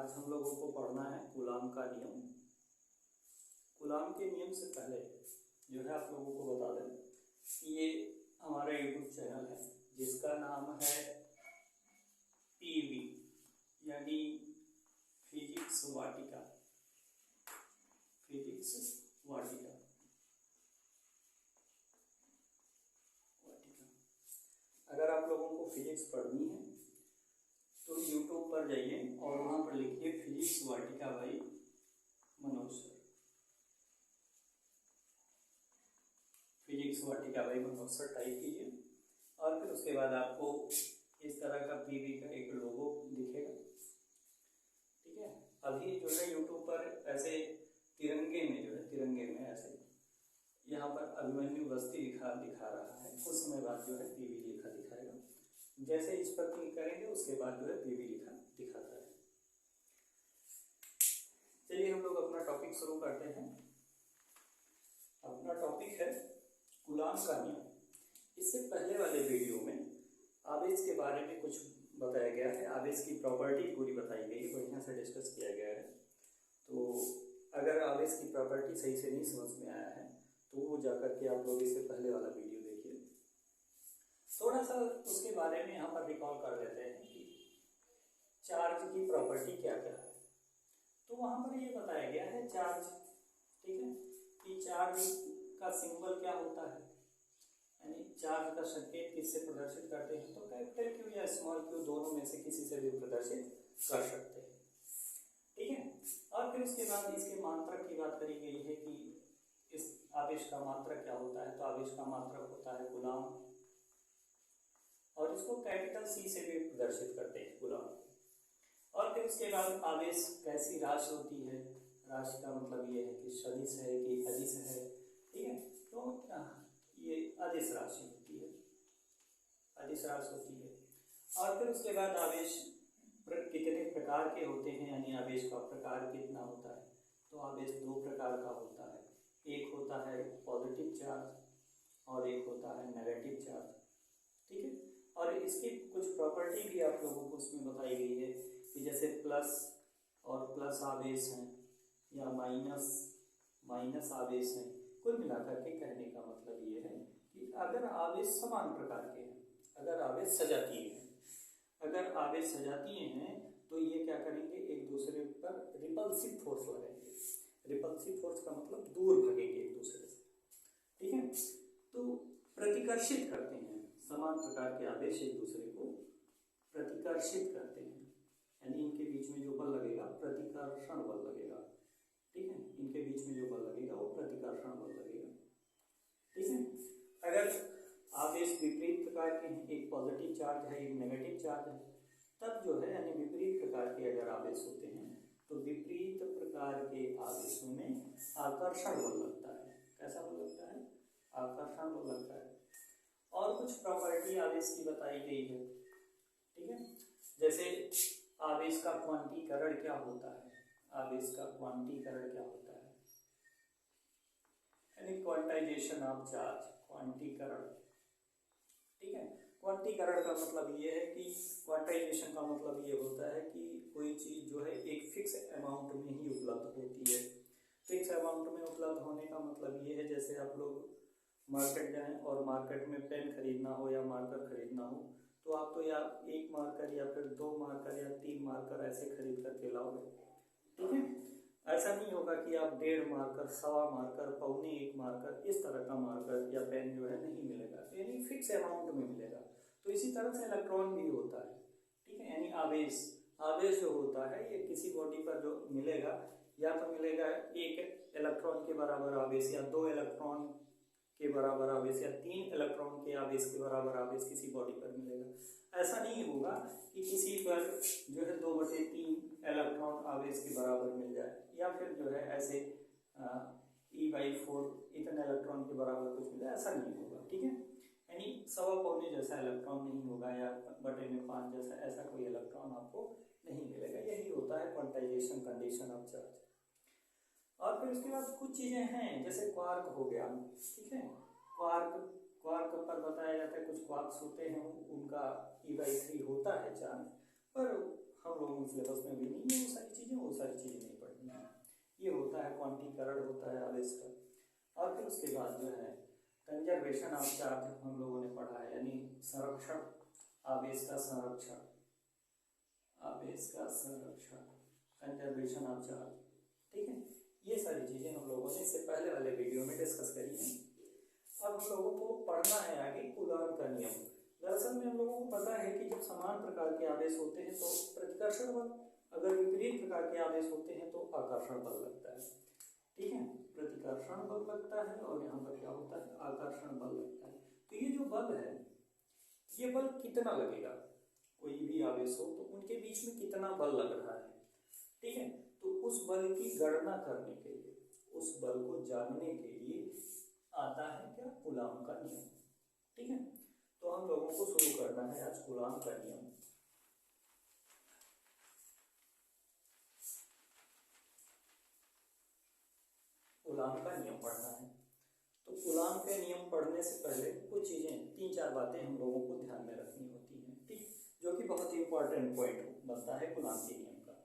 आज हम लोगों को पढ़ना है कूलाम का नियम। कूलाम के नियम से पहले जो है आप लोगों को बता दें कि ये हमारा यूट्यूब चैनल है जिसका नाम है पीवी यानी फिजिक्स वाटिका। फिजिक्स वाटिका अगर आप लोगों को फिजिक्स पढ़नी है तो यूट्यूब पर जाइए और वहाँ पर लिखिए physics Vatika by Manoj sir. Physics Vatika by Manoj sir type कीजिए और फिर उसके बाद आपको इस तरह का पीवी का एक लोगो दिखेगा। ठीक है, अभी जो है यूट्यूब पर ऐसे तिरंगे में ऐसे यहाँ पर अभिमन्यु बस्ती दिखा रहा है। कुछ समय बाद जो है पीवी लिखा दिखाएगा। जैसे इस पर क्लिक करेंगे उसके बाद जो है पीवी लिखा दिखाता है। चलिए हम लोग अपना टॉपिक शुरू करते हैं। अपना टॉपिक है कूलाम का नियम। इससे पहले वाले वीडियो में आवेश के बारे में कुछ बताया गया है, आवेश की प्रॉपर्टी पूरी बताई गई है, बढ़िया से डिस्कस किया गया है। तो अगर आवेश की प्रॉपर्टी सही से नहीं समझ में आया है तो वो जाकर के आप लोग इससे पहले वाला वीडियो देखिए। थोड़ा सा उसके बारे में यहाँ पर रिकॉल कर लेते हैं कि चार्ज की प्रॉपर्टी क्या क्या है। तो वहाँ पर ये बताया गया है चार्ज, ठीक है, कि चार्ज का सिंबल क्या होता है, यानी चार्ज का संकेत किससे प्रदर्शित करते हैं। तो कैपिटल क्यू या स्मॉल क्यू दोनों में से किसी से भी प्रदर्शित कर सकते हैं। ठीक है, और फिर उसके बाद इसके मात्रक की बात करी गई है कि इस आवेश का मात्रक क्या होता है। तो आवेश का मात्रक होता है कूलाम और इसको कैपिटल सी से भी प्रदर्शित करते हैं कूलाम। और फिर उसके बाद आवेश कैसी राशि होती है। राशि का मतलब ये है कि सदिश है कि अदिश है। ठीक है, तो ये अदिश राशि होती है, अदिश राशि होती है। और फिर उसके बाद आवेश कितने प्रकार के होते हैं, यानी आवेश का प्रकार कितना होता है। तो आवेश दो प्रकार का होता है, एक होता है पॉजिटिव चार्ज और एक होता है नेगेटिव चार्ज। ठीक है, और इसकी कुछ प्रॉपर्टी भी आप लोगों को उसमें बताई गई है कि जैसे प्लस और प्लस आवेश हैं या माइनस आवेश हैं। कुल मिलाकर के कहने का मतलब ये है कि अगर आवेश समान प्रकार के हैं, अगर आवेश सजातीय हैं, अगर आवेश सजातीय हैं तो ये क्या करेंगे, एक दूसरे पर रिपल्सिव फोर्स लगाएंगे। रिपल्सिव फोर्स का मतलब दूर भागेंगे एक दूसरे से। ठीक है, तो प्रतिकर्षित करते हैं, समान प्रकार के आवेश एक दूसरे को प्रतिकर्षित करते हैं, यानी इनके बीच में जो बल लगेगा प्रतिकर्षण बल लगेगा। ठीक है, इनके बीच में जो बल लगेगा वो प्रतिकर्षण बल लगेगा। ठीक है, अगर आवेश विपरीत प्रकार के हैं, एक पॉजिटिव चार्ज है एक नेगेटिव चार्ज है, तब जो है यानी विपरीत प्रकार के अगर आवेश होते हैं तो विपरीत प्रकार के आवेशों में आकर्षण बल लगता है। कैसा बल लगता है, आकर्षण बल लगता है। और कुछ प्रॉपर्टी आवेश की बताई गई है। ठीक है, जैसे आवेश का क्वांटीकरण क्या होता है, आवेश का क्वांटीकरण क्या होता है, यानी क्वांटाइजेशन ऑफ चार्ज, क्वांटीकरण। ठीक है, क्वांटीकरण का मतलब ये है कि क्वांटाइजेशन का मतलब ये होता है कि कोई चीज जो है एक फिक्स अमाउंट में ही उपलब्ध होती है। फिक्स अमाउंट में उपलब्ध होने का मतलब ये है जैसे आप लोग मार्केट जाएं और मार्केट में पेन खरीदना हो या मार्कर खरीदना हो तो आप तो या एक मार्कर या फिर दो मार्कर या तीन मार्कर ऐसे खरीद करके लाओगे। ठीक है, ऐसा नहीं होगा कि आप 1.5 मार्कर, 1.25 मार्कर, 1.25 मार्कर इस तरह का मार्कर या पेन जो है नहीं मिलेगा, यानी फिक्स अमाउंट में मिलेगा। तो इसी तरह से इलेक्ट्रॉन भी होता है। ठीक है, यानी आवेश जो होता है ये किसी बॉडी पर जो मिलेगा या तो मिलेगा एक इलेक्ट्रॉन के बराबर आवेश या 2 इलेक्ट्रॉन के बराबर आवेश या 3 इलेक्ट्रॉन के आवेश के बराबर आवेश किसी बॉडी पर मिलेगा। ऐसा नहीं होगा कि किसी पर जो है 2/3 इलेक्ट्रॉन आवेश के बराबर मिल जाए या फिर जो है ऐसे E/4 इतने इलेक्ट्रॉन के बराबर कुछ मिले, ऐसा नहीं होगा। ठीक है, यानी 1.25 जैसा इलेक्ट्रॉन नहीं होगा या 1/5 जैसा, ऐसा कोई इलेक्ट्रॉन आपको नहीं मिलेगा। यही होता है क्वांटाइजेशन कंडीशन ऑफ चार्ज। और फिर उसके बाद कुछ चीजें हैं जैसे क्वार्क हो गया। ठीक है, क्वार्क पर बताया जाता है कुछ क्वार्क्स होते हैं उनका E/3 होता है चार्ज, पर हम लोगों के सिलेबस में भी नहीं है वो सारी चीज़ें नहीं पढ़नी है। ये होता है क्वांटीकरण होता है आवेश का। और फिर उसके बाद जो है कंजर्वेशन ऑफ चार्ज हम लोगों ने पढ़ा है, यानी संरक्षण, आवेश का संरक्षण, आवेश का संरक्षण, कंजर्वेशन ऑफ चार्ज। ठीक है, ये सारी चीज़ें हम लोगों ने इससे पहले वाले वीडियो में डिस्कस करी हैं। अब हम लोगों को पढ़ना है आगे कूलॉम का नियम। दरअसल में हम लोगों को पता है कि जब समान प्रकार के आवेश होते हैं तो प्रतिकर्षण बल, अगर विपरीत प्रकार के आवेश होते हैं तो आकर्षण बल लगता है। ठीक है, प्रतिकर्षण बल लगता है और यहाँ पर क्या होता है, आकर्षण बल लगता है। तो ये जो बल है, ये बल कितना लगेगा, कोई भी आवेश हो तो उनके बीच में कितना बल लग रहा है। ठीक है, तो उस बल की गणना करने के लिए, उस बल को जानने के लिए आता है क्या, कूलॉम का नियम। ठीक है, तो हम लोगों को शुरू करना है आज कूलॉम का नियम। कूलॉम का नियम पढ़ना है। तो कूलॉम के नियम पढ़ने से पहले कुछ चीजें, 3-4 बातें हम लोगों को ध्यान में रखनी होती हैं। ठीक, जो कि बहुत ही इंपॉर्टेंट पॉइंट बनता है कूलॉम के नियम का।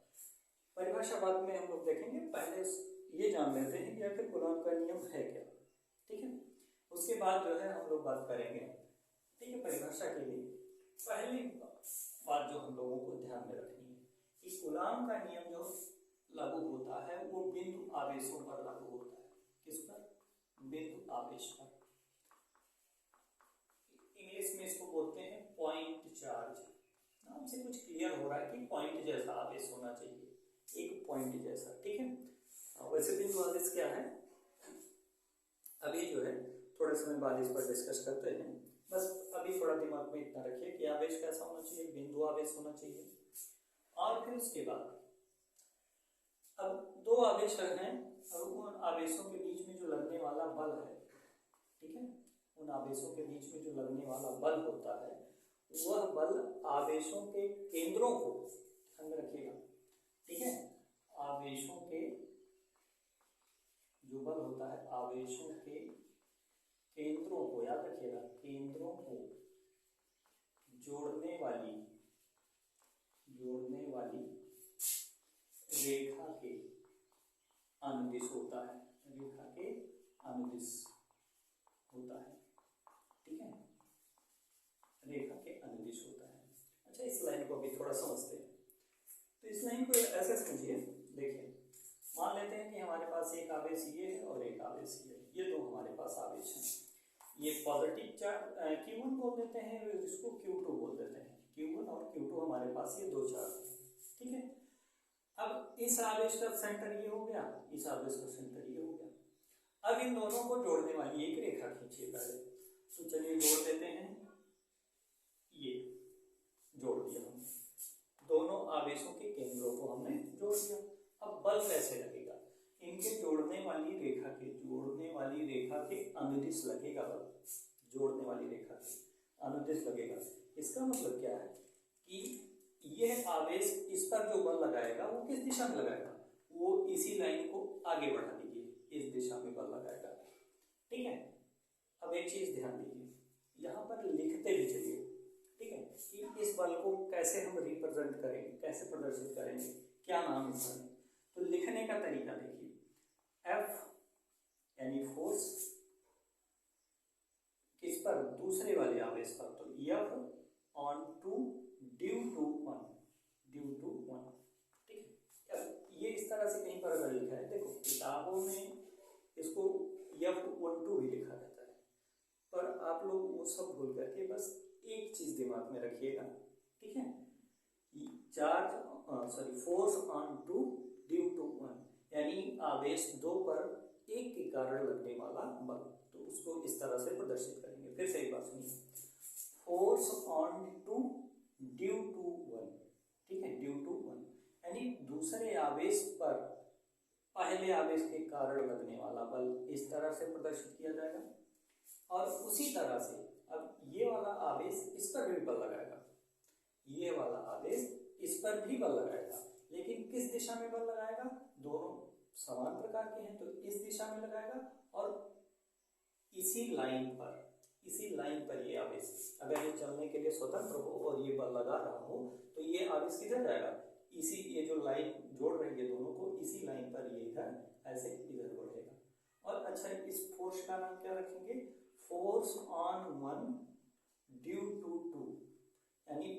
परिभाषा बाद में हम लोग देखेंगे, पहले ये जान लेते हैं कि आखिर कूलॉम का नियम है क्या। ठीक है, उसके बाद जो है हम लोग बात करेंगे। ठीक है, परिभाषा के लिए पहली बात जो हम लोगों को ध्यान में रखनी है कि कूलॉम का नियम जो लागू होता है वो बिंदु आवेशों पर लागू होता है। किस पर, बिंदु आवेश पर। इंग्लिश में इसको बोलते हैं पॉइंट चार्ज। नाम से कुछ क्लियर हो रहा है कि पॉइंट जैसा आवेश होना चाहिए, एक पॉइंट जैसा। ठीक है, वैसे बिंदु आवेश क्या है अभी जो है थोड़े समय बाद इस पर डिस्कस करते हैं। बस अभी थोड़ा दिमाग में इतना रखिए कि आवेश कैसा होना चाहिए, बिंदु आवेश होना चाहिए। और फिर उसके बाद अब 2 आवेश हैं और उन आवेशों के बीच में जो लगने वाला बल है, ठीक है, उन आवेशों के बीच में जो लगने वाला बल होता है वह बल आवेशों के केंद्रों को, ध्यान में रखिएगा। ठीक है, आवेशों के जो बल होता है आवेशों के केंद्रों को, याद रखिएगा, केंद्रों को जोड़ने वाली रेखा के अनुदिश होता है, रेखा के अनुदिश होता है। ठीक है, रेखा के अनुदिश होता है। अच्छा, इस लाइन को भी थोड़ा समझते हैं। तो इस लाइन को ऐसे समझिए, देखिए, मान लेते हैं कि हमारे पास एक आवेश ये है और एक आवेश ये है, ये 2 हमारे पास आवेश हैं। ये पॉजिटिव चार्ज Q1 बोल देते हैं, इसको Q2 बोल देते हैं। Q1 और Q2 हमारे पास ये 2 चार्ज हैं। ठीक है, अब इस आवेश का सेंटर ये हो गया, इस आवेश का सेंटर ये हो गया। अब इन दोनों को जोड़ने वाली एक रेखा खींचिए पहले। तो चलिए जोड़ देते हैं, ये जोड़ दिया हमने, दोनों आवेशों के केंद्रों को हमने जोड़ दिया। अब बल कैसे लगेगा, इनके जोड़ने वाली रेखा के अनुदिश लगेगा बल, जोड़ने वाली रेखा के अनुदिश लगेगा। इसका मतलब क्या है कि यह आवेश इस पर जो बल लगाएगा वो किस दिशा में लगाएगा, वो इसी लाइन को आगे बढ़ा दीजिए, इस दिशा में बल लगाएगा। ठीक है, अब एक चीज ध्यान दीजिए, यहाँ पर लिखते भी चलिए। ठीक है, कि इस बल को कैसे हम रिप्रेजेंट करेंगे, कैसे प्रदर्शित करेंगे, क्या नाम इसका है। तो लिखने का तरीका देखिए, F यानी फोर्स किस पर, दूसरे वाले आवेश पर, तो F on two due to one. ठीक है, ये इस तरह से कहीं पर अगर लिखा है, देखो किताबों में इसको F12 भी लिखा रहता है, पर आप लोग वो सब भूल करके बस एक चीज दिमाग में रखिएगा। ठीक है, force on two due to one, यानी आवेश 2 पर 1 के कारण लगने वाला बल, तो उसको इस तरह से प्रदर्शित करेंगे। फिर से एक बात सुनिए, force on two due to one. ठीक है, ड्यू टू वन यानी दूसरे आवेश पर पहले आवेश के कारण लगने वाला बल इस तरह से प्रदर्शित किया जाएगा। और उसी तरह से अब ये वाला आवेश इस पर भी बल लगाएगा, ये वाला आवेश इस पर भी बल लगाएगा, लेकिन किस दिशा में बल लगाएगा, दोनों समान प्रकार के हैं तो इस दिशा में लगाएगा। और इसी लाइन पर ये आवेश, अगर ये चलने लगने के लिए स्वतंत्र हो और ये बल लगा रहा हो, तो ये आवेश किधर जाएगा, इसी ये जो लाइन जोड़ रही है दोनों को, इसी लाइन पर ये इधर ऐसे इधर बढ़ेगा। और अच्छा, इस फोर्स का नाम क्या रखेंगे, force on one due to two, यानी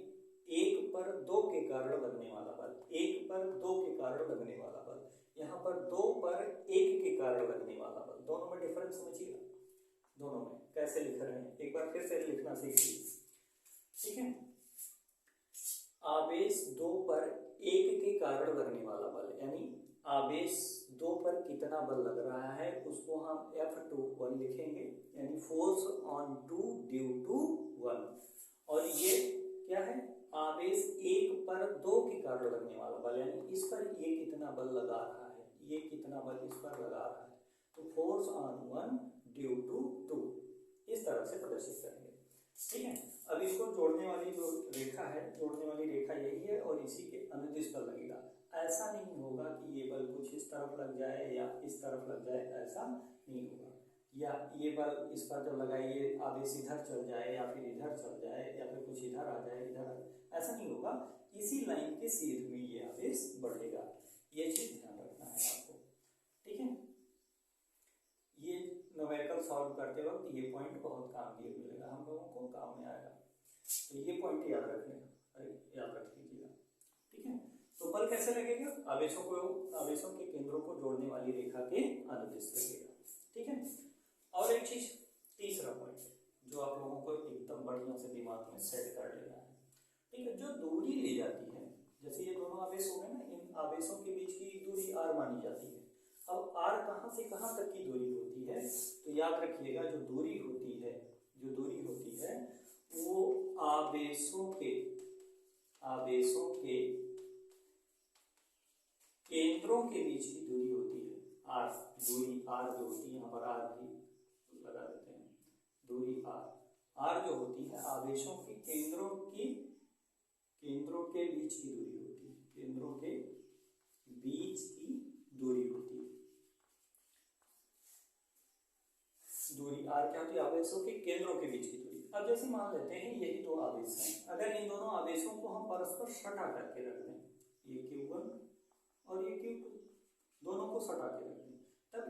एक पर दो के कारण लगने वाला बल, एक पर दो के कारण लगने वाला बल, यहाँ पर दो पर एक के कारण लगने वाला बल, दोनों में डिफरेंस समझिएगा, दोनों में कैसे लिख रहे हैं एक बार फिर से लिखना सीखिए, ठीक है। आवेश दो पर एक के कारण लगने वाला बल, यानी आवेश दो पर कितना बल लग रहा है उसको हम F21 लिखेंगे, यानी force on two due to one. और ये क्या है, आवेश एक पर दो के कारण लगने वाला बल, यानी इस पर ये कितना बल लगा रहा है, ये कितना बल इस पर लगा रहा है, तो force on one due to two, इस तरह से प्रदर्शित करेंगे, ठीक है। अब इसको जोड़ने वाली जो रेखा है, जोड़ने वाली रेखा यही है और इसी के अनुदिश पर लगेगा। ऐसा नहीं होगा कि ये बल कुछ इस तरफ लग जाए या इस तरफ लग जाए, ऐसा नहीं होगा, या ये बल इस पर जब लगाइए आवेश इधर चल जाए या फिर इधर चल जाए या फिर कुछ इधर आ जाए इधर, ऐसा नहीं होगा, इसी लाइन के सीध में ये आवेश बढ़ेगा, ये चीज ध्यान रखना है आपको, ठीक है। ये न्यूमेरिकल सॉल्व करते वक्त ये पॉइंट बहुत काम दिए मिलेगा, हम लोगों को काम में आएगा, तो ये पॉइंट याद रखने याद रख लीजिएगा, ठीक है। तो बल कैसे लगेगा, आवेशों के केंद्रों को जोड़ने वाली रेखा के अनुदिश लगेगा, ठीक है। और एक चीज, तीसरा पॉइंट जो आप लोगों को एकदम बढ़िया से दिमाग में सेट कर लेना है, ठीक है। जो दूरी ली जाती है, जैसे ये दोनों आवेश हो गए ना, इन आवेशों के बीच की दूरी r मानी जाती है। अब r कहाँ से कहाँ तक की दूरी होती है, तो याद रखिएगा जो दूरी होती है वो आवेशों के केंद्रों के बीच की दूरी होती है, r दूरी r जो होती है, यहाँ पर r भी लगा देते हैं, दूरी r जो होती है आवेशों के केंद्रों के बीच की दूरी होती है, केंद्रों के बीच की दूरी होती है, दूरी r क्या होती है, आवेशों के केंद्रों के बीच की दूरी। अब जैसे मान लेते हैं यही दो आवेश हैं, अगर इन दोनों आवेशों को हम परस्पर सटा करके रख दें, ये Q1 और ये Q2, दोनों को सटा के रख दें, तब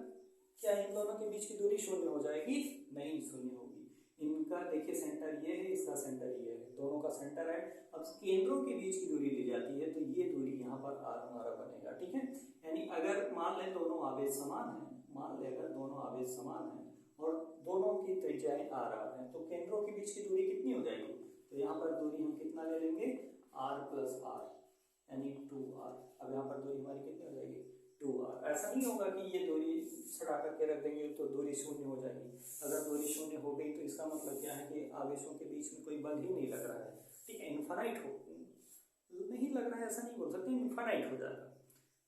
क्या इन दोनों के बीच की दूरी शून्य हो जाएगी, नहीं शून्य होगी। इनका देखिए सेंटर ये है, इसका सेंटर ये है, दोनों का सेंटर है। अब केंद्रों के बीच की दूरी ली जाती है तो ये दूरी यहाँ पर r हमारा बनेगा, ठीक है। यानी अगर मान लें दोनों आवेश समान हैं, और दोनों की त्रिज्याएं r है, तो केंद्रों के बीच की दूरी कितनी हो जाएगी, तो यहाँ पर दूरी हम कितना ले लेंगे, r प्लस r यानी 2r। अब यहाँ पर दूरी हमारी कितनी हो जाएगी, 2r। ऐसा नहीं होगा कि ये दूरी सटा करके रख देंगे तो दूरी शून्य हो जाएगी, अगर दूरी शून्य हो गई तो इसका मतलब क्या है कि आवेशों के बीच में कोई बल ही नहीं लग रहा है, ठीक है। इनफाइनाइट हो नहीं लग रहा है, ऐसा नहीं बोल सकते, इनफाइनाइट हो जाएगा,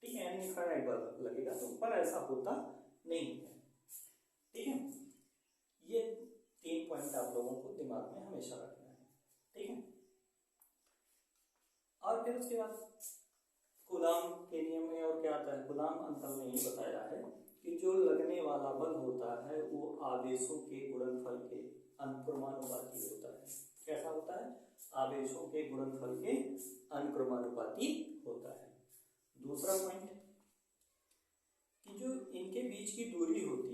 ठीक है, इनफाइनाइट बल लगेगा, तो पर ऐसा होता नहीं है, ठीक है। ये 3 पॉइंट आप लोगों को दिमाग में हमेशा रखना है, ठीक है। और फिर उसके बाद कूलाम के नियम में और क्या आता है, कूलाम अंतल में ये बताया है कि जो लगने वाला बल होता है वो आवेशों के गुणनफल के अनुक्रमानुपाती होता है। कैसा होता है, आवेशों के गुणनफल के अनुक्रमानुपाती होता है। दूसरा पॉइंट कि जो इनके बीच की दूरी होती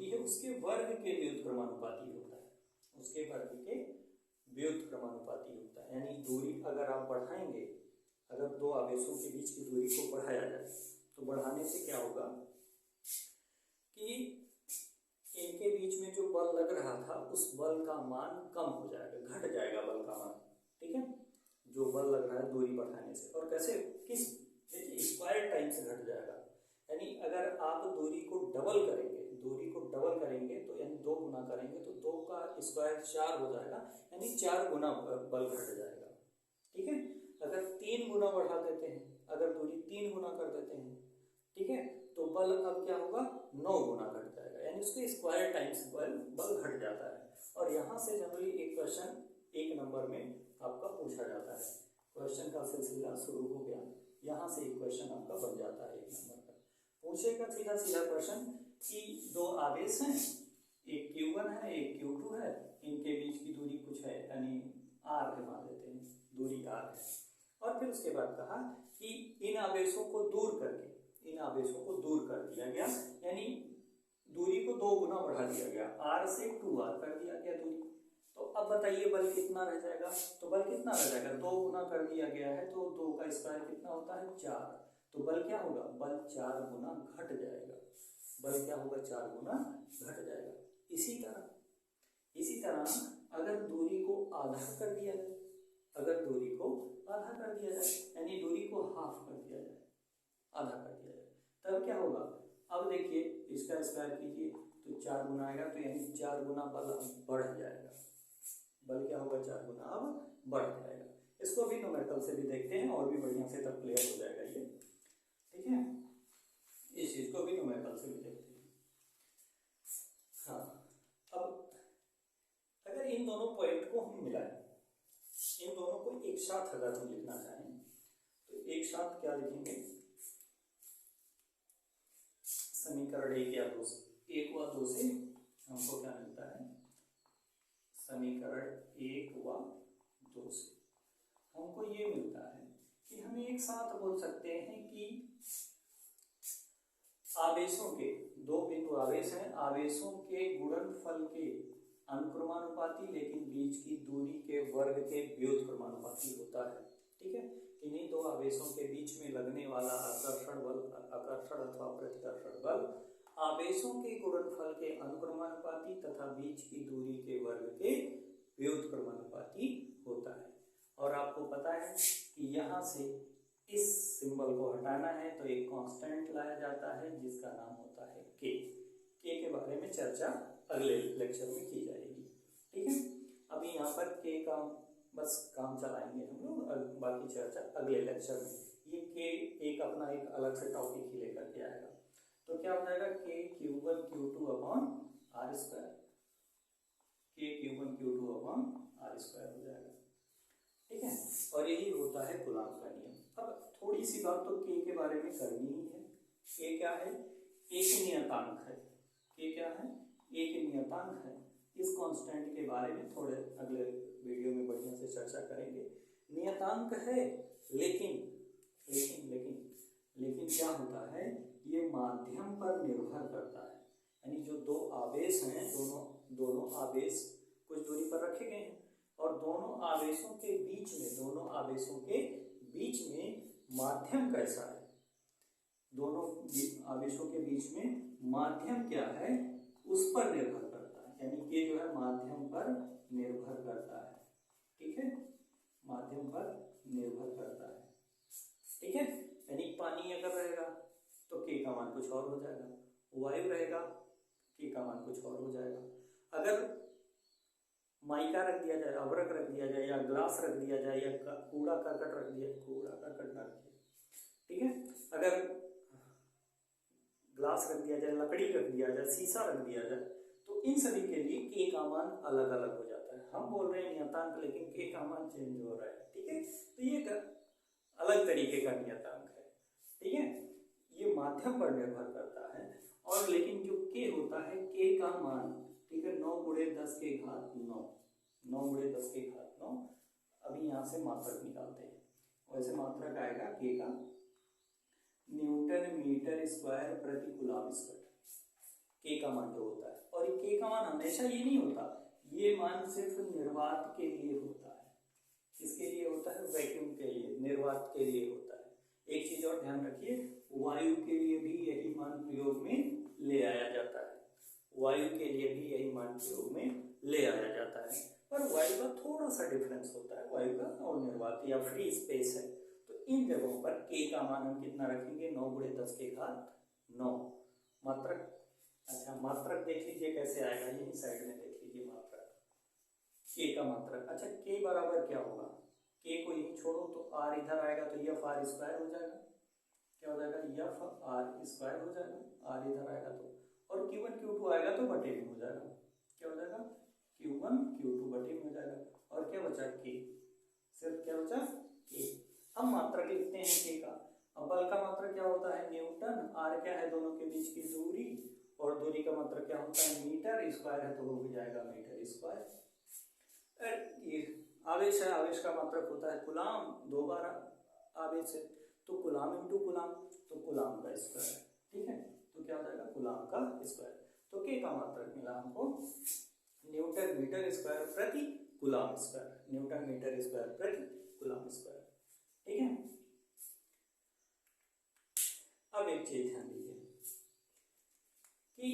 है, उसके वर्ग के व्युत्क्रमानुपाती होता है, यानी दूरी अगर आप बढ़ाएंगे, अगर दो आवेशों के बीच की दूरी को बढ़ाया जाए तो बढ़ाने से क्या होगा कि इनके बीच में जो बल लग रहा था उस बल का मान कम हो जाएगा, घट जाएगा बल का मान, ठीक है, जो बल लग रहा है दूरी बढ़ाने से। और कैसे, किस, देखिए स्क्वायर टाइम से घट जाएगा, यानी अगर आप दूरी को डबल करेंगे तो यानी 2 गुना करेंगे तो 2 का स्क्वायर 4 हो जाएगा, यानी 4 गुना बल घट जाएगा, ठीक है। अगर 3 गुना बढ़ा देते हैं, अगर दूरी 3 गुना कर देते हैं, ठीक है, तो बल अब क्या होगा, 9 गुना घट जाएगा, यानी उसके स्क्वायर टाइम्स बल घट जाता है। और यहाँ से जनरली एक क्वेश्चन 1 नंबर में आपका पूछा जाता है, क्वेश्चन का सिलसिला शुरू हो गया, यहाँ से एक क्वेश्चन आपका बन जाता है 1 नंबर का। पूछेगा सीधा क्वेश्चन कि 2 आवेश हैं, एक Q1 है एक Q2 है, इनके बीच की दूरी भाग है। और फिर उसके बाद कहा कि इन आवेशों को दूर कर दिया गया, यानी दूरी को 2 गुना बढ़ा दिया गया, r से 2r कर दिया गया दूरी। तो अब बताइए बल कितना रह जाएगा, तो बल कितना रह जाएगा, 2 गुना कर दिया गया है तो 2 का स्क्वायर कितना होता है 4, तो बल क्या होगा, बल 4 गुना घट जाएगा, बल क्या होगा 4 गुना घट जाएगा। इसी तरह अगर दूरी को आधा कर दिया जाए, यानी दूरी को हाफ कर दिया जाए, आधा कर दिया जाए, तब क्या होगा, अब देखिए इसका स्क्वायर कीजिए तो 4 गुना आएगा, तो यानी 4 गुना बल बढ़ जाएगा, बल क्या होगा 4 गुना अब बढ़ जाएगा। इसको भी न्यूमेरिकल से भी देखते हैं और भी बढ़िया से तब क्लियर हो जाएगा ये, ठीक है, इस चीज को भी न्यूमेरिकल से भी देखते हैं। हाँ, अब अगर इन दोनों पॉइंट को हम मिलाएं, इन दोनों को एक साथ अगर हम लिखना चाहें तो एक साथ क्या लिखेंगे, समीकरण 1 या 2 से, 1 व 2 से हमको क्या मिलता है, समीकरण 1 व 2 से हमको ये मिलता है कि हम एक साथ बोल सकते हैं कि आवेशों के 2 बिंदु आवेश हैं, आवेशों के गुणनफल के अनुक्रमानुपाती लेकिन बीच की दूरी के वर्ग के व्युत्क्रमानुपाती होता है, ठीक है। इन्हीं 2 आवेशों के बीच में लगने वाला आकर्षण अथवा प्रतिकर्षण बल आवेशों के गुणनफल के अनुक्रमानुपाती तथा बीच की दूरी के वर्ग के व्युत्क्रमानुपाती होता है। और आपको पता है कि यहाँ से इस सिंबल को हटाना है तो एक कांस्टेंट लाया जाता है जिसका नाम होता है के के बारे में चर्चा अगले लेक्चर में की जाएगी, ठीक है। अभी यहाँ पर के का बस काम चलाएंगे हम लोग, बाकी चर्चा अगले लेक्चर में। ये के एक अपना एक अलग से टॉपिक ही लेकर के आएगा, तो क्या हो जाएगा के Q1 Q2 upon are square, के Q1 Q2 upon are square हो जाएगा, ठीक है। और यही होता है कूलॉम का नियम। अब थोड़ी सी बात तो के के बारे में करनी ही है। के क्या है, एक नियतांक है, के क्या है, एक नियतांक है। इस कांस्टेंट के बारे में थोड़े अगले वीडियो में बढ़िया से चर्चा करेंगे। नियतांक है लेकिन क्या होता है, ये माध्यम पर निर्भर करता है, यानी जो 2 आवेश हैं, दोनों आवेश कुछ दूरी पर रखे गए हैं और दोनों आवेशों के बीच में माध्यम कैसा है, दोनों आवेशों के बीच में माध्यम क्या है उस पर निर्भर करता है, यानी कि जो है माध्यम पर निर्भर करता है, ठीक है, माध्यम पर निर्भर करता है, ठीक है। यानी पानी अगर रहेगा तो के का मान कुछ और हो जाएगा, वायु रहेगा के का मान कुछ और हो जाएगा। अगर माइका रख दिया जाए, अवरक रख दिया जाए या ग्लास रख दिया जाए या कूड़ा करकट रख दिया, ठीक है, अगर ग्लास रख दिया जाए, लकड़ी रख दिया जाए, शीशा रख दिया जाए, तो इन सभी के लिए के का मान अलग अलग हो जाता है। हम बोल रहे हैं नियतांक, लेकिन के का मान चेंज हो रहा है, ठीक है। तो ये अलग तरीके का नियतांक है, ठीक है, ये माध्यम पर निर्भर करता है। और लेकिन जो के होता है, के का मान, ठीक है, 9 × 10 के घात 9, 9 × 10 के घात 9। अभी यहाँ से मात्रक निकालते हैं, वैसे मात्रक आएगा के का न्यूटन मीटर स्क्वायर प्रति कूलॉम स्क्वायर, के का मान जो होता है। और ये के का मान हमेशा ये नहीं होता, ये मान सिर्फ निर्वात के लिए होता है। किसके लिए होता है, वैक्यूम के लिए, निर्वात के लिए होता है। एक चीज और ध्यान रखिए, वायु के लिए भी यही मान प्रयोग में ले आया जाता है, वायु के लिए भी यही मान प्रयोग में ले आया जाता है। पर वायु का थोड़ा सा डिफरेंस होता है, वायु का और निर्वात या फ्री स्पेस है, तो इन जगहों पर के का मान हम कितना रखेंगे, 9 × 10 के घात 9 मात्रक। अच्छा, मात्रक देख लीजिए कैसे आएगा, यही साइड में देख लीजिए मात्रक, के का मात्रक। अच्छा, के बराबर क्या होगा, के को यही छोड़ो तो आर इधर आएगा तो एफ आर स्क्वायर हो जाएगा, क्या हो जाएगा, एफ आर स्क्वायर हो जाएगा, आर इधर आएगा तो, और Q1 Q2 आएगा तो बटे में हो जाएगा, क्या हो जाएगा, Q1 Q2 बटे में हो जाएगा। और क्या बचा, के, सिर्फ क्या बचा, के। हम मात्रक लिखते हैं के का। अब बल का मात्रक क्या होता है, न्यूटन, आर क्या है, दोनों के बीच की दूरी, और दूरी का मात्रक क्या होता है, मीटर, स्क्वायर है तो हो जाएगा मीटर स्क्वायर। ये आवेश है, आवेश का मात्रक होता है कूलाम, 2 बार आवेश है तो कूलाम इंटू कूलाम, तो कूलाम का स्क्वायर, ठीक है। तो क्या हो जाएगा कूलाम का स्क्वायर। तो के का मात्रक मिला हमको न्यूटन मीटर स्क्वायर प्रति coulomb square, newton metre square प्रति कूलाम स्क्वायर, ठीक है। अब एक चीज ध्यान दीजिए कि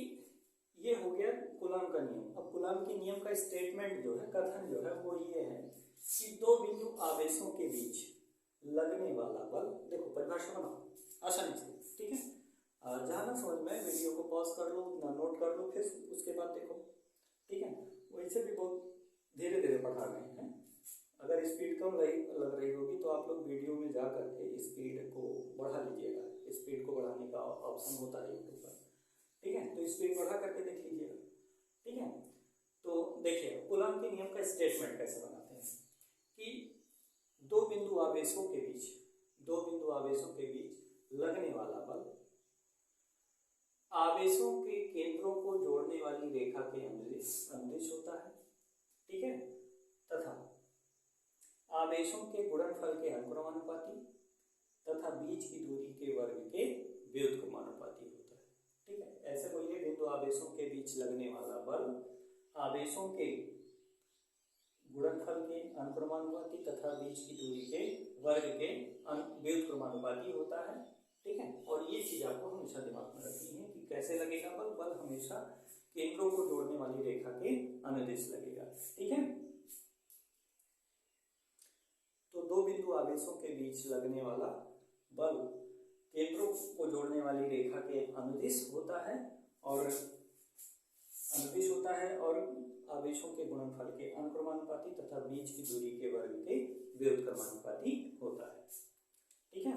ये हो गया कूलाम का नियम। अब कूलाम के नियम का स्टेटमेंट जो है, कथन जो है वो ये है कि 2 बिंदु आवेशों के बीच लगने वाला बल, देखो परिभाषा बनाओ आसानी से, ठीक है। जहाँ ना समझ में वीडियो को पॉज कर लो, ना नोट कर लो, फिर उसके बाद देखो, ठीक है। वैसे भी बहुत धीरे धीरे पढ़ा रहे हैं, अगर स्पीड कम लग रही होगी तो आप लोग वीडियो में जा करके स्पीड को बढ़ा लीजिएगा, स्पीड को बढ़ाने का ऑप्शन होता है यूट्यूब पर, ठीक है। तो स्पीड बढ़ा करके देख लीजिएगा, ठीक है। तो देखिए कूलाम के नियम का स्टेटमेंट कैसे बनाते हैं कि 2 बिंदु आवेशों के बीच, 2 बिंदु आवेशों के बीच लगने वाला बल आवेशों के केंद्रों को जोड़ने वाली रेखा के अनुदिश होता है, ठीक है, तथा आवेशों के गुणनफल के अनुक्रमानुपाती तथा बीच की दूरी के वर्ग के व्युत्क्रमानुपाती होता है, ठीक है। ऐसे बोलिए बिंदु आवेशों के बीच लगने वाला बल आवेशों के गुणनफल के अनुक्रमानुपाती तथा बीच की दूरी के वर्ग के व्युत्क्रमानुपाती होता है, ठीक है। और ये चीज आपको हमेशा दिमाग में रखनी है कि कैसे लगेगा बल, बल हमेशा केंद्रों को जोड़ने वाली रेखा के अनुदिश लगेगा, ठीक है। तो 2 बिंदु आवेशों के बीच लगने वाला बल केंद्रों को जोड़ने वाली रेखा के अनुदिश होता है और आवेशों के गुणनफल के अनुक्रमानुपाती तथा बीच की दूरी के वर्ग के व्युत्क्रमानुपाती होता है, ठीक है।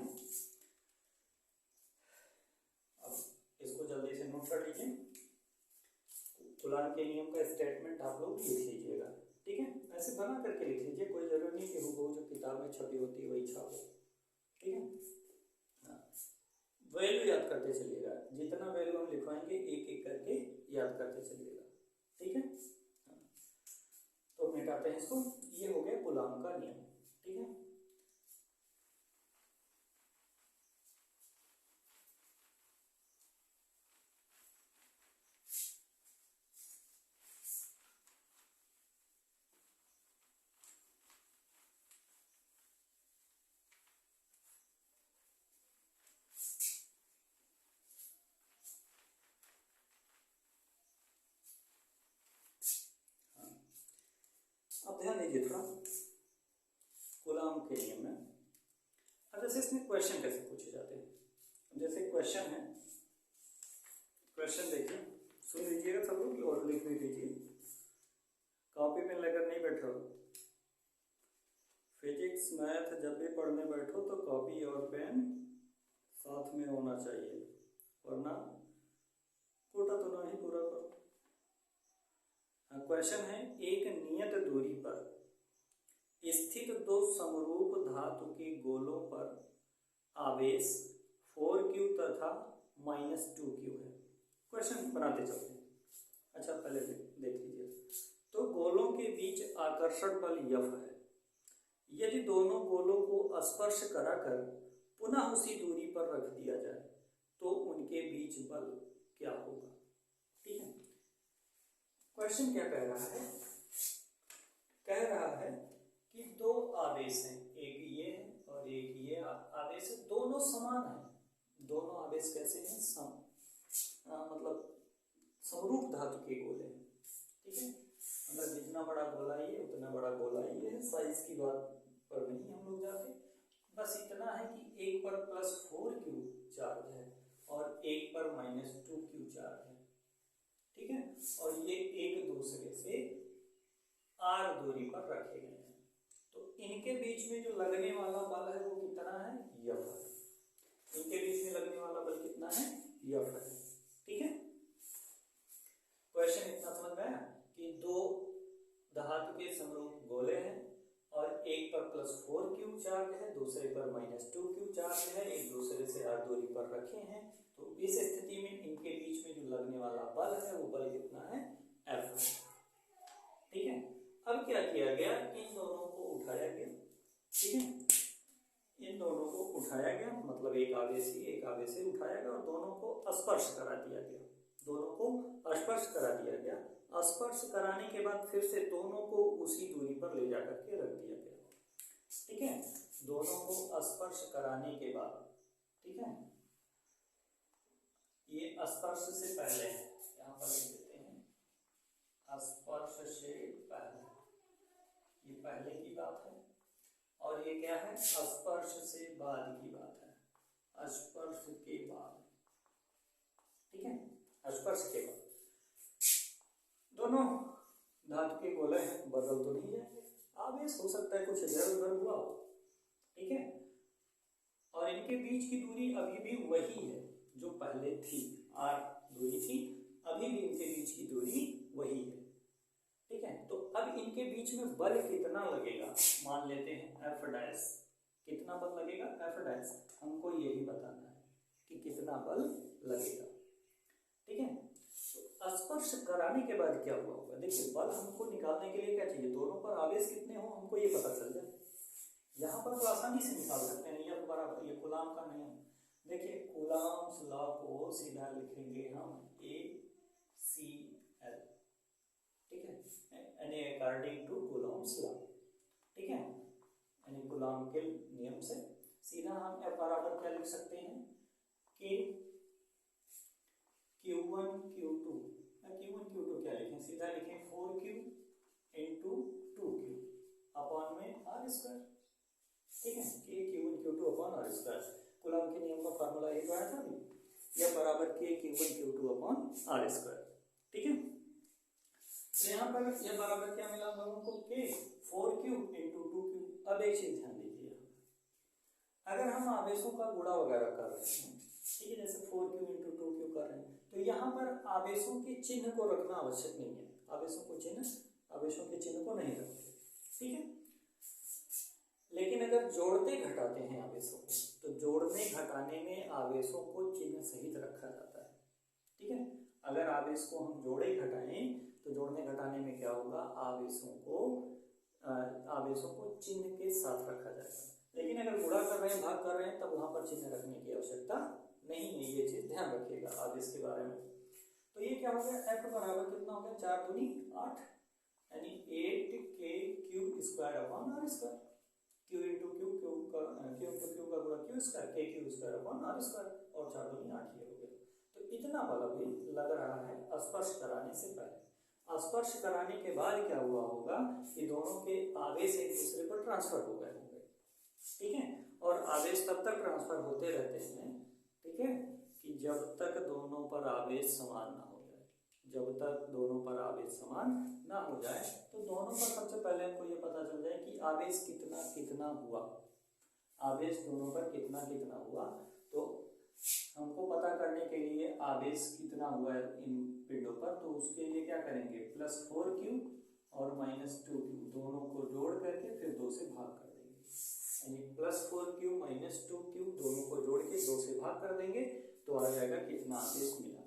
अब इसको जल्दी से नोट कर लीजिए, कूलाम के नियम का स्टेटमेंट आप लोग लिख लीजिएगा, ठीक है। ऐसे बना करके लिख लीजिए, कोई जरूरी नहीं कि वो जो किताब में छपी होती है वही छापो, ठीक है। वैल्यू याद करते चलिएगा, जितना वैल्यू हम लिखवाएंगे एक एक करके याद करते चलिएगा, ठीक है। तो मिटाते हैं इसको, ये हो गया कूलाम का नियम, ठीक है। अब ध्यान दीजिए थोड़ा कूलाम के नियम में। अब जैसे इसमें क्वेश्चन कैसे पूछे जाते हैं, जैसे क्वेश्चन है, क्वेश्चन देखिए, सुन लीजिएगा सब लोग और लिख भी लीजिए, कॉपी पेन लेकर नहीं बैठ रहो। फिजिक्स मैथ जब भी पढ़ने बैठो तो कॉपी और पेन साथ में होना चाहिए, वरना कोटा तो ना ही पूरा करो। क्वेश्चन है, एक नियत दूरी पर स्थित 2 समरूप धातु के गोलों पर आवेश 4q तथा -2q है। क्वेश्चन बनाते चलते हैं। अच्छा पहले देख लीजिए, तो गोलों के बीच आकर्षण बल F है। यदि दोनों गोलों को स्पर्श कराकर पुनः उसी दूरी पर रख दिया जाए तो उनके बीच बल क्या होगा, ठीक है। क्वेश्चन क्या कह रहा है, कह रहा है कि 2 आवेश हैं, एक ये है और एक ये आवेश है, दोनों समान हैं। दोनों आवेश कैसे हैं, मतलब समरूप धातु के गोले हैं, ठीक है। मतलब जितना बड़ा गोला ये उतना बड़ा गोला ये है, साइज की बात पर नहीं हम लोग जाते, बस इतना है कि एक पर +4q चार्ज है और एक पर -2q चार्ज है, ठीक है। और ये एक दूसरे से r दूरी पर रखे गए हैं, तो इनके बीच में जो लगने वाला बल है वो कितना है, F है। इनके बीच में लगने वाला बल कितना है, F है, ठीक है। क्वेश्चन इतना समझ में आया कि 2 धातु के समरूप गोले हैं और एक पर +4q चार्ज है, दूसरे पर -2q चार्ज है, एक दूसरे से r दूरी पर रखे हैं, तो इस स्थिति में इनके बीच में जो लगने वाला बल है वो बल कितना है, F है, ठीक है। अब क्या किया गया, इन दोनों को एक आवेश ही एक आवेश से उठाया गया और दोनों को स्पर्श करा दिया गया, दोनों को स्पर्श करा दिया गया। स्पर्श कराने के बाद फिर से दोनों को उसी दूरी पर ले जा करके रख दिया गया। ठीक है, दोनों को स्पर्श कराने के बाद, ठीक है, ये स्पर्श से पहले है, यहाँ पर लिख देते हैं स्पर्श से पहले, ये पहले की बात है। और ये क्या है, स्पर्श से बाद की बात है, स्पर्श के बाद। ठीक है, स्पर्श के बाद दोनों धातु के गोले हैं, बदल तो नहीं जाएंगे। आवेश हो सकता है कुछ इधर उधर हुआ हो, ठीक है, और इनके बीच की दूरी अभी भी वही है जो पहले थी, r दूरी थी, अभी भी इनके बीच की दूरी वही है। ठीक है, तो अब इनके बीच में बल कितना लगेगा, मान लेते हैं F डैश, कितना बल लगेगा F डैश, हमको यही बताना है कि कितना बल लगेगा। ठीक है, तो स्पर्श कराने के बाद क्या हुआ होगा, देखिए बल हमको निकालने के लिए क्या चाहिए, दोनों पर आवेश कितने हो हमको ये पता चल जाए। यहाँ पर तो आसानी से निकाल सकते हैं, यह बराबर, ये कूलाम का नियम। देखिए कूलाम्स लॉ को सीधा लिखेंगे हम ACL, ठीक है, यानी अकॉर्डिंग टू कूलाम्स लॉ। ठीक है, यानी कूलाम के नियम से सीधा हम F बराबर क्या लिख सकते हैं कि Q1 Q2, Q1 Q2 क्या लिखें, सीधा लिखें 4Q इंटू 2Q अपॉन में R स्क्वायर। ठीक है, K Q1 Q2 upon R square, coulomb के नियम का फार्मूला ये तो आया था अभी, यह बराबर K Q1 Q2 upon R square. ठीक है, तो यहाँ पर यह बराबर क्या मिला हम लोगों को, K 4Q इंटू 2Q। अब एक चीज ध्यान दीजिए, अगर हम आवेशों का गुणा वगैरह कर रहे हैं, ठीक है, जैसे 4Q इंटू 2Q कर रहे हैं, तो यहाँ पर आवेशों के चिन्ह को रखना आवश्यक नहीं है, आवेशों के चिन्ह को नहीं रखते। ठीक है, लेकिन अगर जोड़ते घटाते हैं आवेशों को, तो जोड़ने घटाने में आवेशों को चिन्ह सहित रखा जाता है। ठीक है, अगर आवेश को हम जोड़े घटाएं तो जोड़ने घटाने में क्या होगा, आवेशों को चिन्ह के साथ रखा जाएगा। लेकिन अगर गुणा कर रहे हैं, भाग कर रहे हैं, तब वहां पर चिन्ह रखने की आवश्यकता नहीं है, ये चीज ध्यान रखिएगा आवेश के बारे में। तो ये क्या हो गया, F बराबर कितना हो गया, 4 दूनी 8, यानी 8K square upon R square, Q into Q का गुणा Q square, KQ square upon R square, और 4 दूनी 8 ये हो गया। तो इतना बल अभी लग रहा है स्पर्श कराने से पहले। स्पर्श कराने के बाद क्या हुआ होगा कि दोनों के आवेश एक दूसरे पर ट्रांसफर हो गए होंगे। ठीक है, और आवेश तब तक ट्रांसफर होते रहते हैं, ठीक है, कि जब तक दोनों पर आवेश समान ना हो जाए। जब तक दोनों पर आवेश समान ना हो जाए तो दोनों पर सबसे पहले हमको ये पता चल जाए कि आवेश कितना कितना हुआ, आवेश दोनों पर कितना कितना हुआ। तो हमको पता करने के लिए आवेश कितना हुआ है इन पिंडों पर, तो उसके लिए क्या करेंगे, +4Q और -2Q दोनों को जोड़ करके फिर 2 से भाग कर देंगे, यानी +4Q -2Q दोनों को जोड़ के 2 से भाग कर देंगे, तो आ जाएगा कितना आवेश मिला।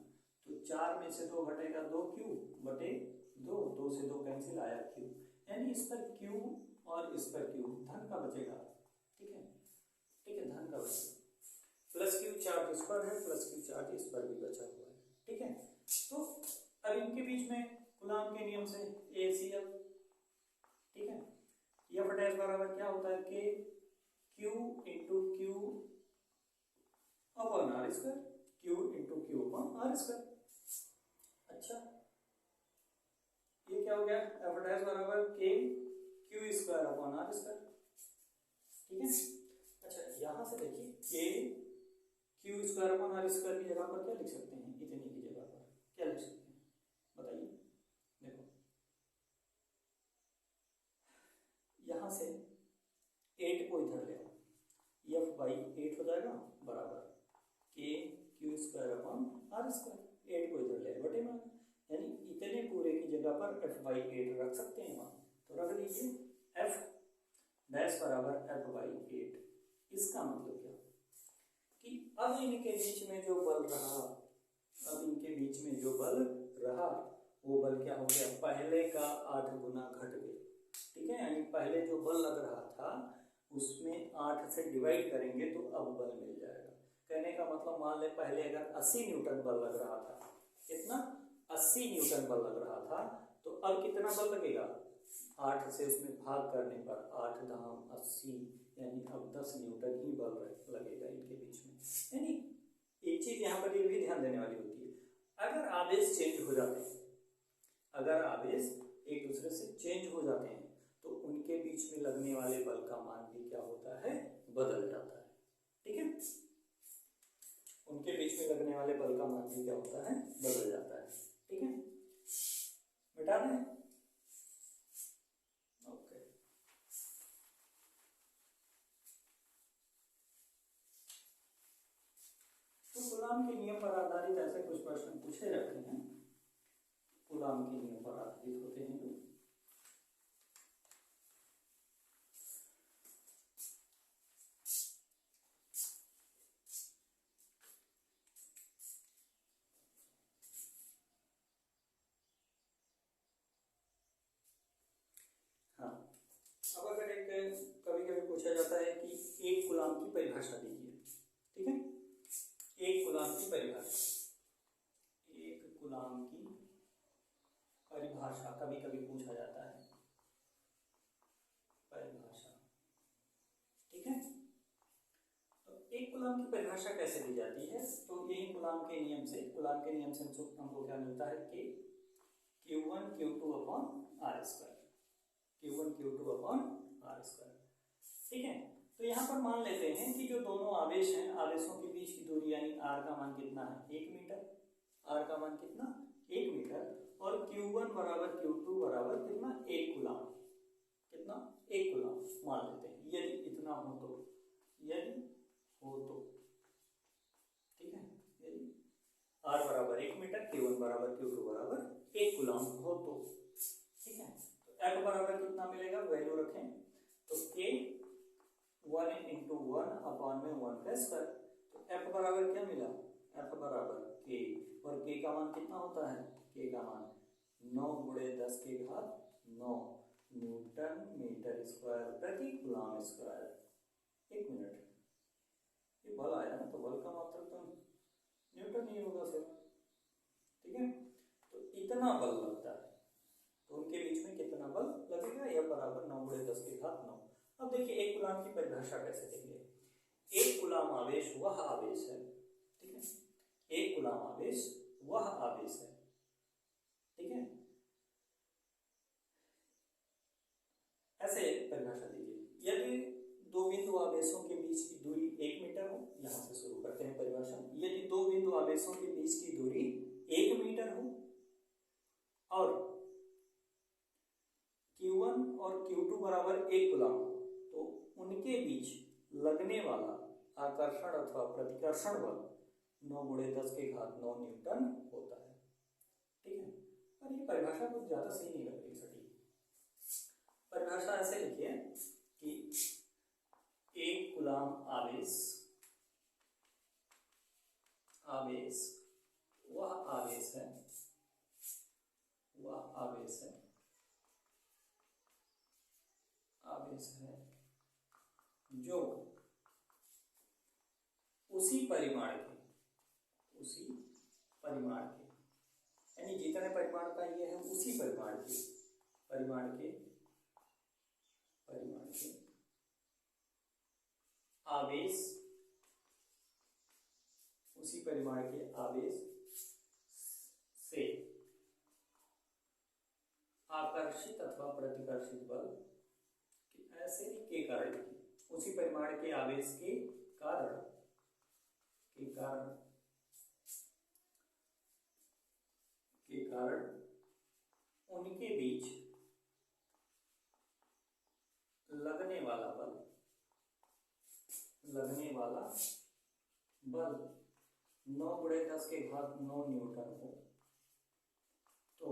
तो 4 में से 2 घटेगा 2Q बटे 2, 2 से 2 कैंसिल आया Q, यानी इस पर Q और इस पर Q धन का बचेगा। ठीक है, धन का बचेगा, +Q चार्ज इस पर है, +Q चार्ज इस पर भी बचा हुआ है। ठीक है, तो अब इनके बीच में कूलाम के नियम से ACL, ठीक है, F डैश बराबर क्या होता है, K Q into Q upon R square, Q into Q upon R square. अच्छा, ये क्या हो गया, F डैश बराबर K Q square upon R square. ठीक है, अच्छा यहाँ से देखिए K Q square upon R square की जगह पर क्या लिख सकते हैं, इतनी की जगह पर क्या लिख सकते हैं बताइए। देखो यहाँ से 8 को इधर ले आओ, F/8 हो जाएगा बराबर K Q square upon R square, 8 को इधर ले बटे में, यानी इतने पूरे की जगह पर F/8 रख सकते हैं वहाँ, तो रख दीजिए F डैश बराबर F/8। इसका मतलब क्या कि अब इनके बीच में जो बल रहा, वो बल क्या हो गया, पहले का 8 गुना घट गया। ठीक है, यानी पहले जो बल लग रहा था उसमें 8 से डिवाइड करेंगे तो अब बल मिल जाएगा, कहने का मतलब मान ले पहले अगर 80 न्यूटन बल लग रहा था, कितना 80 न्यूटन बल लग रहा था, तो अब कितना बल लगेगा, 8 से उसमें भाग करने पर 8 दाम 80, यानी अब 10 न्यूटन ही बल लगेगा इनके बीच में। यानी एक चीज यहाँ पर ये भी ध्यान देने वाली होती है, अगर आवेश चेंज हो जाते हैं, अगर आवेश एक दूसरे से चेंज हो जाते हैं तो उनके बीच में लगने वाले बल का मान भी क्या होता है, बदल जाता है। ठीक है, उनके बीच में लगने वाले बल का मान भी क्या होता है, बदल जाता है। ठीक है, मिटा दें, ओके। तो कूलॉम के नियम पर आधारित ऐसे कुछ प्रश्न पूछे जाते हैं, कूलॉम के नियम पर आधारित होते हैं। अब अगर एक कभी कभी पूछा जाता है कि एक कूलॉम की परिभाषा दीजिए, ठीक है, एक कूलॉम की परिभाषा, एक कूलॉम की परिभाषा कभी कभी पूछा जाता है, परिभाषा। ठीक है, तो एक कूलॉम की परिभाषा कैसे दी जाती है, तो यही कूलॉम के नियम से, कूलॉम के नियम से हमको क्या मिलता है कि Q1 Q2 upon R square, Q1 Q2 upon R square. ठीक है, तो यहाँ पर मान लेते हैं कि जो दोनों आवेश हैं, आवेशों के बीच की दूरी यानी R का मान कितना है, 1 मीटर, R का मान कितना 1 मीटर, और Q1 बराबर Q2 बराबर कितना 1 कूलॉम, कितना 1 कूलॉम मान लेते हैं, यदि इतना हो तो, यदि हो तो। ठीक है, यदि R बराबर 1 मीटर, Q1 बराबर Q2 बराबर 1 कूलॉम हो तो। ठीक है, तो F बराबर कितना मिलेगा, वैल्यू रखें तो K 1 इंटू 1 अपॉन में 1 का स्क्वायर, तो F बराबर क्या मिला, F बराबर K, और K का मान कितना होता है, K का मान 9 गुणे 10 के घात 9 न्यूटन मीटर स्क्वायर प्रति कूलॉम स्क्वायर। एक मिनट, ये बल आया ना, तो बल का मात्रक तो न्यूटन ही होगा सर। ठीक है, तो इतना बल लगता है, तो उनके बीच में कितना बल लगेगा, यह बराबर 9 गुणे 10 के घात 9। अब देखिए एक कूलॉम की परिभाषा कैसे देंगे, एक कूलॉम आवेश वह आवेश है, ठीक है, एक कूलॉम आवेश वह आवेश है। ठीक है, ऐसे परिभाषा दीजिए, यदि दो बिंदु आवेशों के बीच की दूरी 1 मीटर हो, यहां से शुरू करते हैं परिभाषा, यदि दो बिंदु आवेशों के बीच की दूरी 1 मीटर हो और Q1 और Q2 बराबर 1 कूलॉम हो, तो उनके बीच लगने वाला आकर्षण अथवा प्रतिकर्षण बल 9 गुणे 10 के घात 9 न्यूटन होता है। ठीक है, और ये परिभाषा कुछ ज्यादा सही नहीं लग रही, सटीक परिभाषा ऐसे लिखिए कि एक कूलॉम आवेश, आवेश वह आवेश है, वह आवेश है, आवेश है जो उसी परिमाण के, उसी परिमाण के, यानी जितने परिमाण का ये है उसी परिमाण के, परिमाण के, परिमाण के आवेश, उसी परिमाण के आवेश से आकर्षित अथवा प्रतिकर्षित बल ऐसे के कारण, उसी परिमाण के आवेश के कारण, के कारण, के कारण उनके बीच लगने वाला बल, लगने वाला बल 9 गुणे 10 के घात 9 न्यूटन हो, तो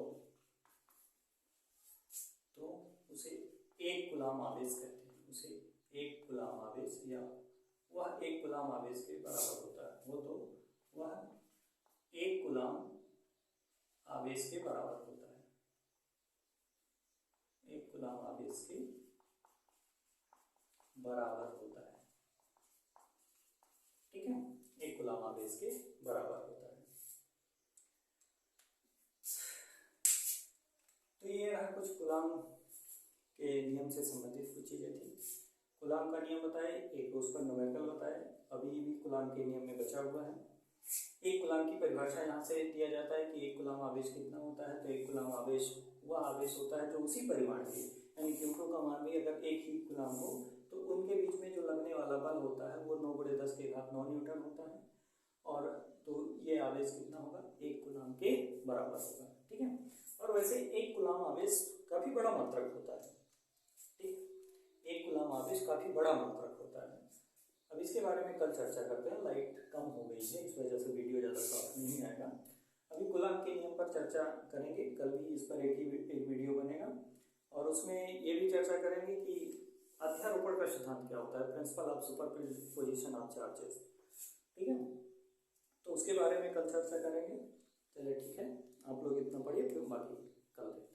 उसे एक कूलॉम आवेश कहते हैं, उसे एक कूलॉम आवेश, या वह एक कूलॉम आवेश के बराबर होता है, वो तो वह एक कूलॉम आवेश के बराबर होता है, एक कूलॉम आवेश के बराबर होता है। ठीक है, आवेश के बराबर होता है। तो ये रहा कुछ कूलाम के नियम से संबंधित कुछ चीज़ें थी। कूलाम का नियम बताए, एक उसका न्यूमेरिकल बताए, अभी भी कूलाम के नियम में बचा हुआ है। एक कूलाम की परिभाषा यहाँ से दिया जाता है कि एक कूलाम आवेश कितना होता है। तो एक कूलाम आवेश वह आवेश होता है जो उसी परिमाण के, यानी Q2 का मान भी अगर एक ही कूलाम हो तो उनके बीच में जो लगने वाला बल होता है वो 9/10⁹ न्यूटन होता है। और तो ये आवेश कितना होगा, एक कूलाम के बराबर होगा। ठीक है। और वैसे एक कूलाम आवेश काफी बड़ा मात्रक होता है। ठीक, एक कूलाम आवेश काफी बड़ा मात्रक होता है। अब इसके बारे में कल चर्चा करते हैं। लाइट कम हो गई है, इस वजह से वीडियो ज़्यादा साफ नहीं आएगा। अभी कूलाम के नियम पर चर्चा करेंगे, कल भी इस पर एक वीडियो बनेगा और उसमें ये भी चर्चा करेंगे कि अध्यारोपण का सिद्धांत क्या होता है, principle of superposition of charges. ठीक है, तो उसके बारे में कल चर्चा करेंगे। चलिए ठीक है, आप लोग इतना पढ़िए, फिर बाकी कल देखते हैं।